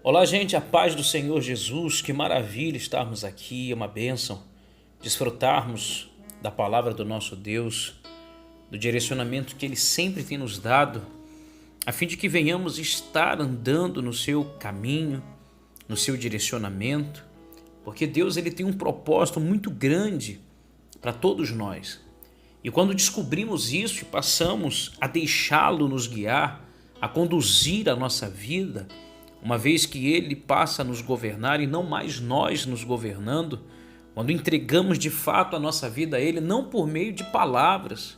Olá, gente, a paz do Senhor Jesus, que maravilha estarmos aqui, é uma bênção desfrutarmos da palavra do nosso Deus, do direcionamento que Ele sempre tem nos dado, a fim de que venhamos estar andando no seu caminho, no seu direcionamento, porque Deus ele tem um propósito muito grande para todos nós. E quando descobrimos isso e passamos a deixá-lo nos guiar, a conduzir a nossa vida, uma vez que Ele passa a nos governar e não mais nós nos governando, quando entregamos de fato a nossa vida a Ele, não por meio de palavras,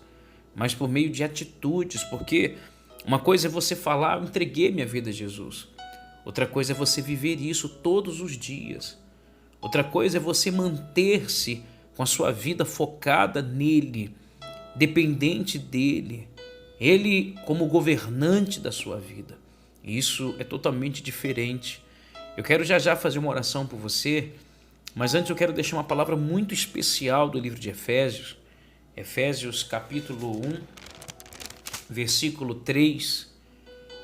mas por meio de atitudes, porque uma coisa é você falar, eu entreguei minha vida a Jesus. Outra coisa é você viver isso todos os dias. Outra coisa é você manter-se com a sua vida focada nele, dependente dele, Ele como governante da sua vida. Isso é totalmente diferente. Eu quero já fazer uma oração por você, mas antes eu quero deixar uma palavra muito especial do livro de Efésios. Efésios capítulo 1, versículo 3,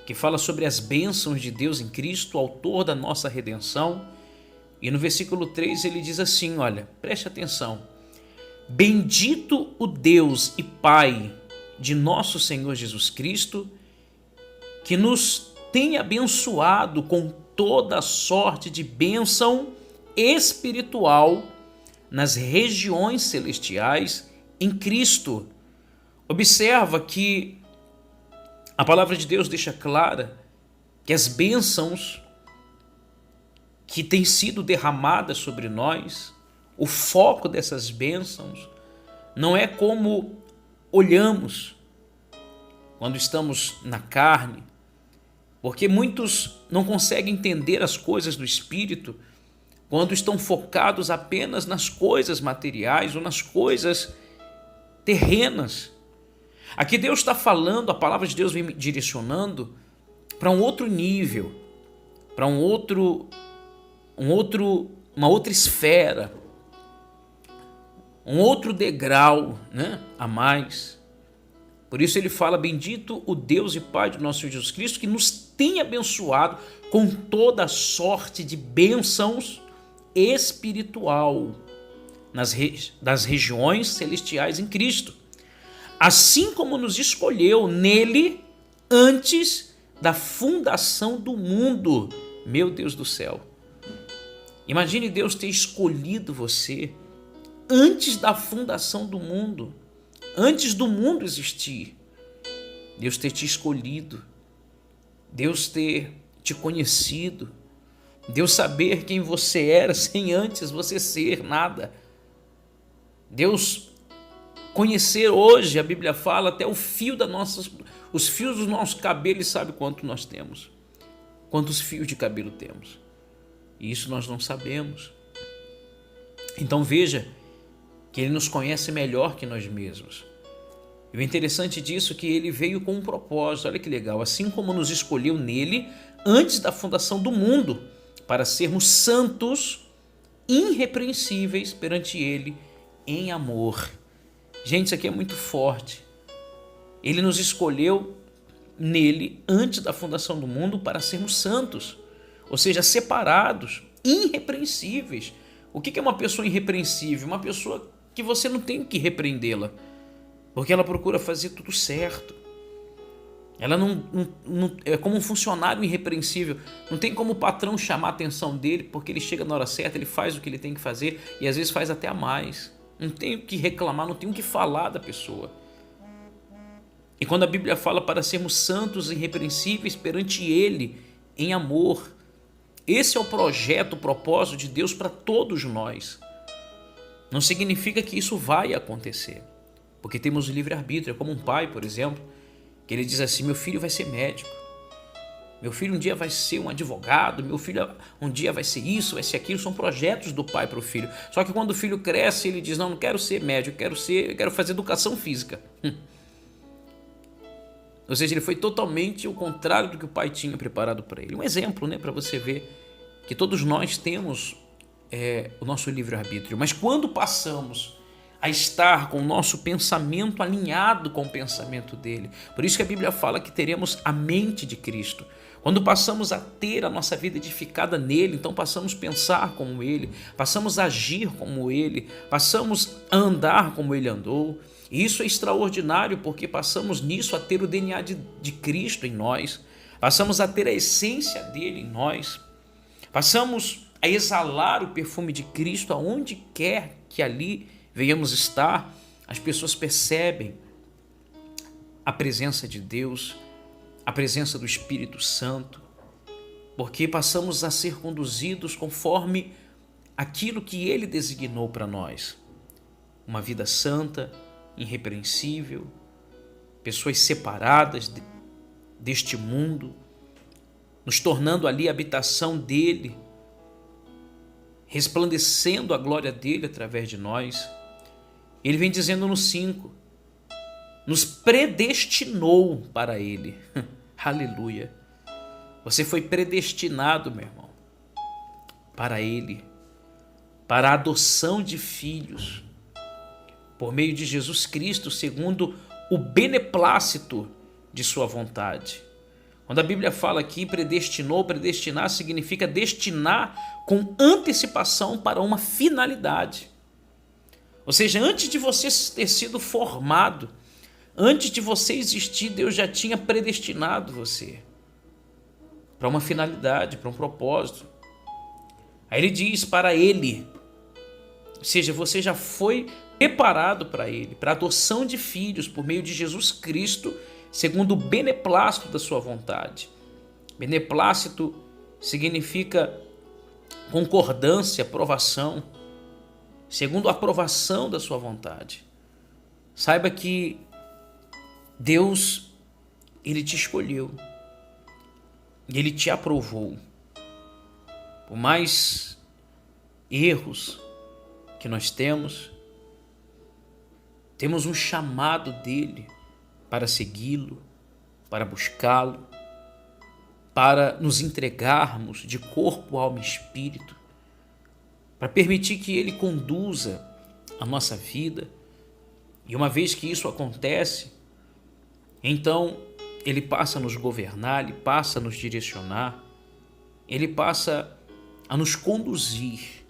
que fala sobre as bênçãos de Deus em Cristo, autor da nossa redenção. E no versículo 3 ele diz assim, olha, preste atenção. Bendito o Deus e Pai de nosso Senhor Jesus Cristo, que nos tem abençoado com toda sorte de bênção espiritual nas regiões celestiais em Cristo. Observa que a palavra de Deus deixa clara que as bênçãos que têm sido derramadas sobre nós, o foco dessas bênçãos não é como olhamos quando estamos na carne, porque muitos não conseguem entender as coisas do Espírito quando estão focados apenas nas coisas materiais ou nas coisas terrenas. Aqui Deus está falando, a palavra de Deus vem me direcionando para um outro nível, para uma outra esfera, um outro degrau, a mais. Por isso ele fala, bendito o Deus e Pai do nosso Senhor Jesus Cristo, que nos tem abençoado com toda sorte de bênçãos espiritual das regiões celestiais em Cristo, assim como nos escolheu nele antes da fundação do mundo. Meu Deus do céu, imagine Deus ter escolhido você antes da fundação do mundo, antes do mundo existir. Deus ter te escolhido, Deus ter te conhecido, Deus saber quem você era sem antes você ser nada. Deus conhecer hoje, a Bíblia fala, até os fios dos nossos cabelos, sabe quanto nós temos, quantos fios de cabelo temos. E isso nós não sabemos. Então veja que Ele nos conhece melhor que nós mesmos. E o interessante disso é que Ele veio com um propósito, olha que legal, assim como nos escolheu nele antes da fundação do mundo, para sermos santos, irrepreensíveis perante Ele em amor. Gente, isso aqui é muito forte. Ele nos escolheu nele antes da fundação do mundo para sermos santos, ou seja, separados, irrepreensíveis. O que é uma pessoa irrepreensível? Uma pessoa que você não tem que repreendê-la, porque ela procura fazer tudo certo. Ela não é como um funcionário irrepreensível. Não tem como o patrão chamar a atenção dele, porque ele chega na hora certa, ele faz o que ele tem que fazer e às vezes faz até a mais. Não tem o que reclamar, não tem o que falar da pessoa. E quando a Bíblia fala para sermos santos e irrepreensíveis perante Ele em amor, esse é o projeto, o propósito de Deus para todos nós. Não significa que isso vai acontecer, porque temos o livre-arbítrio. É como um pai, por exemplo, que ele diz assim, meu filho vai ser médico, meu filho um dia vai ser um advogado, meu filho um dia vai ser isso, vai ser aquilo. São projetos do pai para o filho. Só que quando o filho cresce, ele diz, não quero ser médico, eu quero fazer educação física. Ou seja, ele foi totalmente o contrário do que o pai tinha preparado para ele. Um exemplo, para você ver que todos nós temos o nosso livre-arbítrio. Mas quando passamos a estar com o nosso pensamento alinhado com o pensamento dele, por isso que a Bíblia fala que teremos a mente de Cristo. Quando passamos a ter a nossa vida edificada nele, então passamos a pensar como ele, passamos a agir como ele, passamos a andar como ele andou. E isso é extraordinário porque passamos nisso a ter o DNA de Cristo em nós, passamos a ter a essência dele em nós, passamos a exalar o perfume de Cristo aonde quer que ali venhamos estar. As pessoas percebem a presença de Deus, a presença do Espírito Santo, porque passamos a ser conduzidos conforme aquilo que ele designou para nós. Uma vida santa, irrepreensível, pessoas separadas deste mundo, nos tornando ali a habitação dele, resplandecendo a glória dele através de nós. Ele vem dizendo no 5, nos predestinou para ele. Aleluia. Você foi predestinado, meu irmão, para ele, para a adoção de filhos, por meio de Jesus Cristo, segundo o beneplácito de sua vontade. Quando a Bíblia fala aqui predestinou, predestinar significa destinar com antecipação para uma finalidade. Ou seja, antes de você ter sido formado, antes de você existir, Deus já tinha predestinado você para uma finalidade, para um propósito. Aí ele diz para ele, ou seja, você já foi preparado para ele, para a adoção de filhos por meio de Jesus Cristo, segundo o beneplácito da sua vontade. Beneplácito significa concordância, aprovação, segundo a aprovação da sua vontade. Saiba que Deus, ele te escolheu, ele te aprovou. Por mais erros que nós temos um chamado dele para segui-lo, para buscá-lo, para nos entregarmos de corpo, alma e espírito, para permitir que ele conduza a nossa vida. E uma vez que isso acontece, então ele passa a nos governar, ele passa a nos direcionar, ele passa a nos conduzir.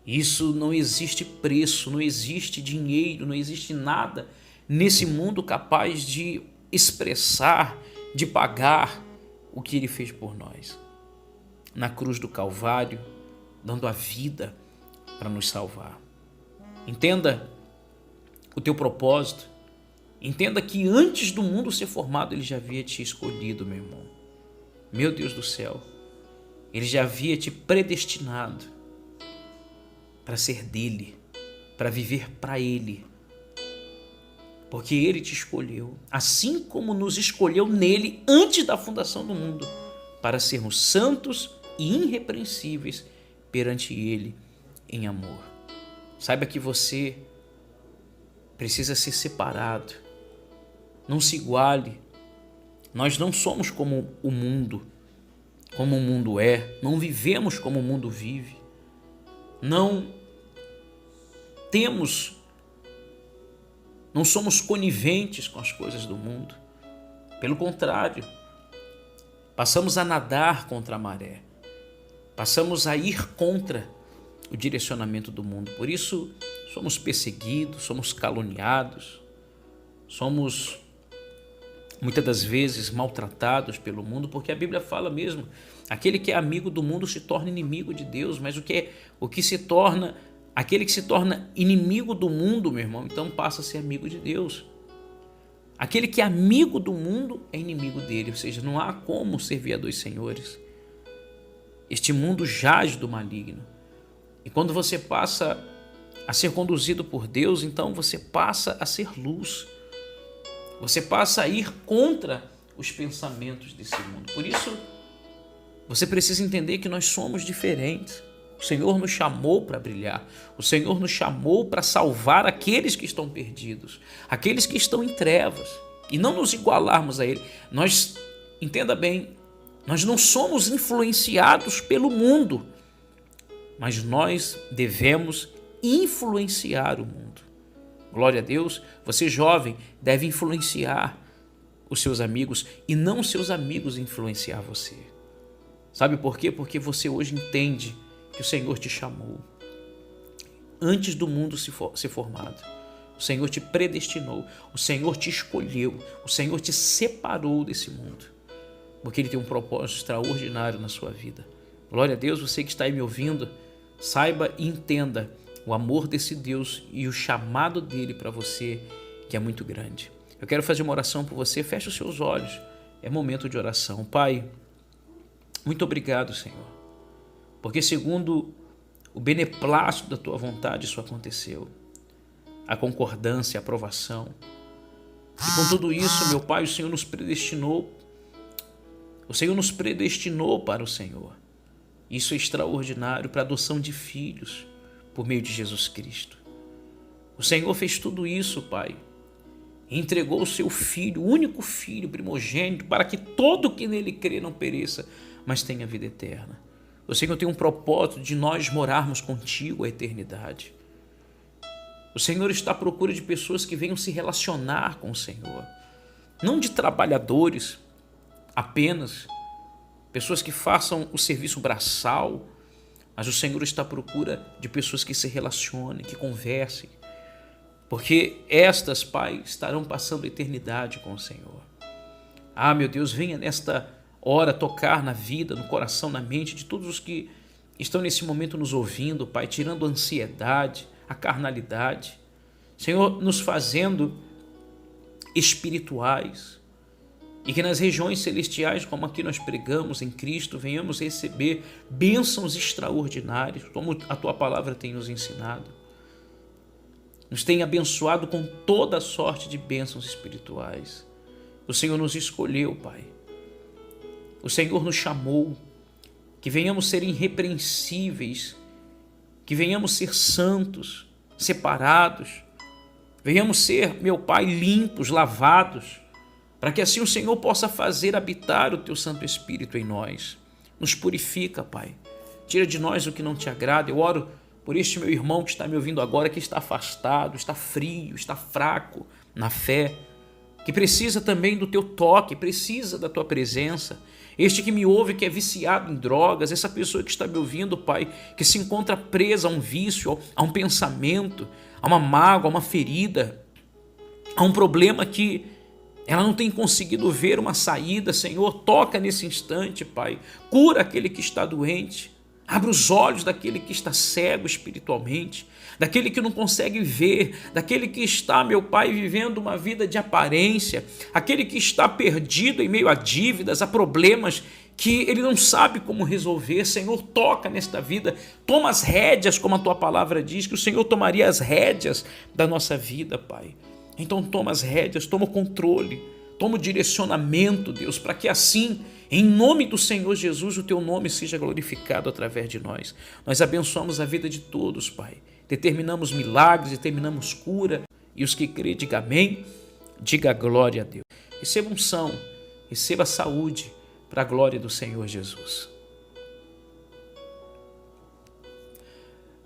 Isso não existe preço, não existe dinheiro, não existe nada nesse mundo capaz de expressar, de pagar o que ele fez por nós. Na cruz do Calvário, dando a vida para nos salvar. Entenda o teu propósito. Entenda que antes do mundo ser formado, ele já havia te escolhido, meu irmão. Meu Deus do céu. Ele já havia te predestinado para ser dele, para viver para ele. Porque ele te escolheu, assim como nos escolheu nele antes da fundação do mundo, para sermos santos e irrepreensíveis perante ele em amor. Saiba que você precisa ser separado. Não se iguale. Nós não somos como o mundo é. Não vivemos como o mundo vive. Não somos coniventes com as coisas do mundo. Pelo contrário, passamos a nadar contra a maré. Passamos a ir contra o direcionamento do mundo. Por isso, somos perseguidos, somos caluniados, somos muitas das vezes maltratados pelo mundo, porque a Bíblia fala mesmo, aquele que é amigo do mundo se torna inimigo de Deus, mas aquele que se torna inimigo do mundo, meu irmão, então passa a ser amigo de Deus. Aquele que é amigo do mundo é inimigo dele, ou seja, não há como servir a dois senhores. Este mundo jaz do maligno. E quando você passa a ser conduzido por Deus, então você passa a ser luz. Você passa a ir contra os pensamentos desse mundo. Por isso, você precisa entender que nós somos diferentes. O Senhor nos chamou para brilhar. O Senhor nos chamou para salvar aqueles que estão perdidos, aqueles que estão em trevas, e não nos igualarmos a Ele. Entenda bem, nós não somos influenciados pelo mundo, mas nós devemos influenciar o mundo. Glória a Deus. Você jovem deve influenciar os seus amigos e não seus amigos influenciar você. Sabe por quê? Porque você hoje entende que o Senhor te chamou antes do mundo ser formado. O Senhor te predestinou, o Senhor te escolheu, o Senhor te separou desse mundo, porque Ele tem um propósito extraordinário na sua vida. Glória a Deus, você que está aí me ouvindo, saiba e entenda o amor desse Deus e o chamado dele para você, que é muito grande. Eu quero fazer uma oração por você, feche os seus olhos, é momento de oração. Pai, muito obrigado, Senhor, porque segundo o beneplácito da Tua vontade isso aconteceu. A concordância, a aprovação. E com tudo isso, meu Pai, o Senhor nos predestinou. O Senhor nos predestinou para o Senhor. Isso é extraordinário, para a adoção de filhos por meio de Jesus Cristo. O Senhor fez tudo isso, Pai, e entregou o seu Filho, o único Filho primogênito, para que todo que nele crê não pereça, mas tenha vida eterna. O Senhor tem um propósito de nós morarmos contigo a eternidade. O Senhor está à procura de pessoas que venham se relacionar com o Senhor, não de trabalhadores apenas, pessoas que façam o serviço braçal, mas o Senhor está à procura de pessoas que se relacionem, que conversem, porque estas, Pai, estarão passando a eternidade com o Senhor. Ah, meu Deus, venha nesta hora tocar na vida, no coração, na mente de todos os que estão nesse momento nos ouvindo, Pai, tirando a ansiedade, a carnalidade, Senhor, nos fazendo espirituais, e que nas regiões celestiais, como aqui nós pregamos em Cristo, venhamos receber bênçãos extraordinárias, como a Tua palavra tem nos ensinado. Nos tem abençoado com toda sorte de bênçãos espirituais. O Senhor nos escolheu, Pai. O Senhor nos chamou, que venhamos ser irrepreensíveis, que venhamos ser santos, separados, venhamos ser, meu Pai, limpos, lavados, para que assim o Senhor possa fazer habitar o Teu Santo Espírito em nós. Nos purifica, Pai. Tira de nós o que não Te agrada. Eu oro por este meu irmão que está me ouvindo agora, que está afastado, está frio, está fraco na fé, que precisa também do Teu toque, precisa da Tua presença. Este que me ouve, que é viciado em drogas, essa pessoa que está me ouvindo, Pai, que se encontra presa a um vício, a um pensamento, a uma mágoa, a uma ferida, a um problema que ela não tem conseguido ver uma saída. Senhor, toca nesse instante, Pai, cura aquele que está doente, abre os olhos daquele que está cego espiritualmente, daquele que não consegue ver, daquele que está, meu Pai, vivendo uma vida de aparência, aquele que está perdido em meio a dívidas, a problemas que ele não sabe como resolver. Senhor, toca nesta vida, toma as rédeas, como a Tua palavra diz, que o Senhor tomaria as rédeas da nossa vida, Pai. Então toma as rédeas, toma o controle, toma o direcionamento, Deus, para que assim, em nome do Senhor Jesus, o Teu nome seja glorificado através de nós. Nós abençoamos a vida de todos, Pai. Determinamos milagres, determinamos cura. E os que crêem, diga amém, diga glória a Deus. Receba unção, receba saúde para a glória do Senhor Jesus.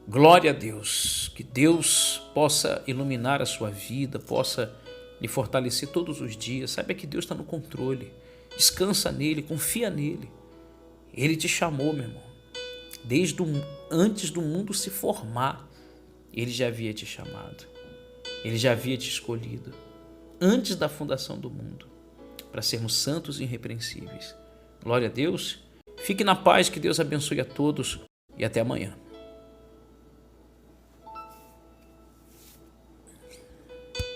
Glória a Deus, que Deus possa iluminar a sua vida, possa lhe fortalecer todos os dias. Saiba que Deus está no controle, descansa nele, confia nele. Ele te chamou, meu irmão, desde antes do mundo se formar, ele já havia te chamado, ele já havia te escolhido, antes da fundação do mundo, para sermos santos e irrepreensíveis. Glória a Deus, fique na paz, que Deus abençoe a todos e até amanhã.